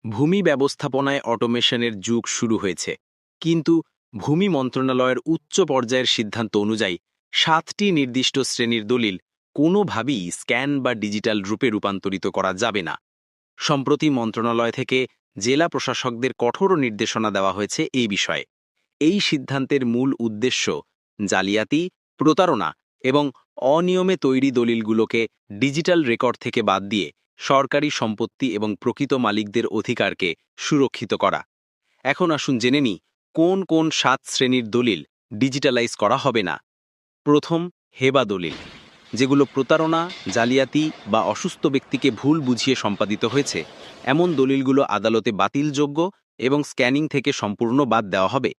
ভূমি ব্যবস্থাপনায় অটোমেশনের যুগ শুরু হয়েছে, কিন্তু ভূমি মন্ত্রণালয়ের উচ্চ পর্যায়ের সিদ্ধান্ত অনুযায়ী 7টি নির্দিষ্ট শ্রেণীর দলিল কোনোভাবেই স্ক্যান বা ডিজিটাল রূপে রূপান্তরিত করা যাবে না। সম্প্রতি মন্ত্রণালয় থেকে জেলা প্রশাসকদের কঠোর নির্দেশনা দেওয়া হয়েছে এই বিষয়ে। এই সিদ্ধান্তের মূল উদ্দেশ্য জালিয়াতি, প্রতারণা এবং অনিয়মে তৈরি দলিলগুলোকে ডিজিটাল রেকর্ড থেকে বাদ দিয়ে সরকারি সম্পত্তি এবং প্রকৃত মালিকদের অধিকারকে সুরক্ষিত করা। এখন আসুন জেনে নিই কোন কোন 7 শ্রেণীর দলিল ডিজিটালাইজ করা হবে না। প্রথম, হেবা দলিল, যেগুলো প্রতারণা, জালিয়াতি বা অসুস্থ ব্যক্তিকে ভুল বুঝিয়ে সম্পাদিত হয়েছে এমন দলিলগুলো আদালতে বাতিলযোগ্য এবং স্ক্যানিং থেকে সম্পূর্ণ বাদ দেওয়া হবে।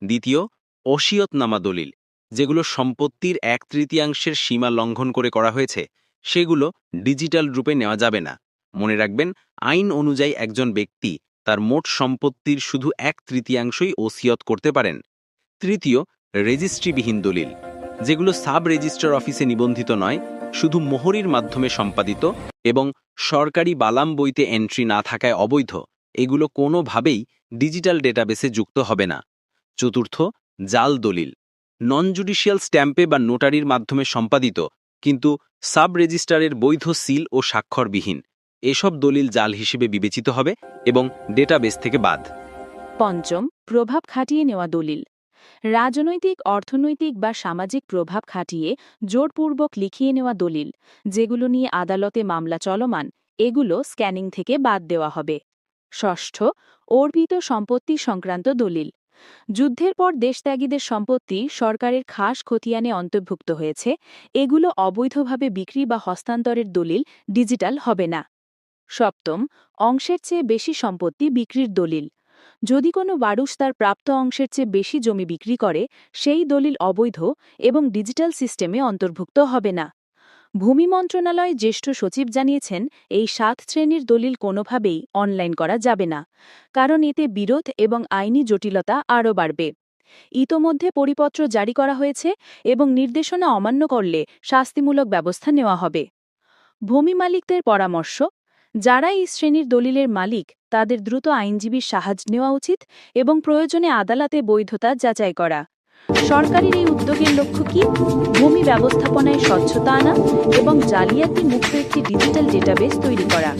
দ্বিতীয়, ওসিয়তনামা দলিল, যেগুলো সম্পত্তির 1/3 সীমা লঙ্ঘন করে করা হয়েছে, সেগুলো ডিজিটাল রূপে নেওয়া যাবে না। মনে রাখবেন, আইন অনুযায়ী একজন ব্যক্তি তার মোট সম্পত্তির শুধু 1/3 ওসিয়ত করতে পারেন। তৃতীয়, রেজিস্ট্রিবিহীন দলিল, যেগুলো সাব রেজিস্ট্রার অফিসে নিবন্ধিত নয়, শুধু মোহরির মাধ্যমে সম্পাদিত এবং সরকারি বালাম বইতে এন্ট্রি না থাকায় অবৈধ, এগুলো কোনোভাবেই ডিজিটাল ডেটাবেসে যুক্ত হবে না। চতুর্থ, জাল দলিল, নন জুডিশিয়াল স্ট্যাম্পে বা নোটারির মাধ্যমে সম্পাদিত কিন্তু সাব রেজিস্ট্রারের বৈধ সিল ও স্বাক্ষরবিহীন, এসব দলিল জাল হিসেবে বিবেচিত হবে এবং ডেটাবেস থেকে বাদ। পঞ্চম, প্রভাব খাটিয়ে নেওয়া দলিল, রাজনৈতিক, অর্থনৈতিক বা সামাজিক প্রভাব খাটিয়ে জোরপূর্বক লিখিয়ে নেওয়া দলিল, যেগুলো নিয়ে আদালতে মামলা চলমান, এগুলো স্ক্যানিং থেকে বাদ দেওয়া হবে। ষষ্ঠ, অর্পিত সম্পত্তি সংক্রান্ত দলিল, যুদ্ধের পর দেশত্যাগীদের সম্পত্তি সরকারের খাস খতিয়ানে অন্তর্ভুক্ত হয়েছে, এগুলো অবৈধভাবে বিক্রি বা হস্তান্তরের দলিল ডিজিটাল হবে না। সপ্তম, অংশের চেয়ে বেশি সম্পত্তি বিক্রির দলিল, যদি কোনো বারুস তার প্রাপ্ত অংশের চেয়ে বেশি জমি বিক্রি করে, সেই দলিল অবৈধ এবং ডিজিটাল সিস্টেমে অন্তর্ভুক্ত হবে না। ভূমি মন্ত্রণালয় জ্যেষ্ঠ সচিব জানিয়েছেন, এই 7 শ্রেণীর দলিল কোনোভাবেই অনলাইন করা যাবে না, কারণ এতে বিরোধ এবং আইনি জটিলতা আরও বাড়বে। ইতোমধ্যে পরিপত্র জারি করা হয়েছে এবং নির্দেশনা অমান্য করলে শাস্তিমূলক ব্যবস্থা নেওয়া হবে। ভূমি মালিকদের পরামর্শ: যারা এই শ্রেণীর দলিলের মালিক, তাদের দ্রুত আইনজীবীর সাহায্য নেওয়া উচিত এবং প্রয়োজনে আদালতে বৈধতা যাচাই করা। সরকারের এই উদ্যোগের লক্ষ্য কি? ভূমি ব্যবস্থাপনায় স্বচ্ছতা আনা এবং জালিয়াতি মুক্ত একটি ডিজিটাল ডেটাবেস তৈরি করা।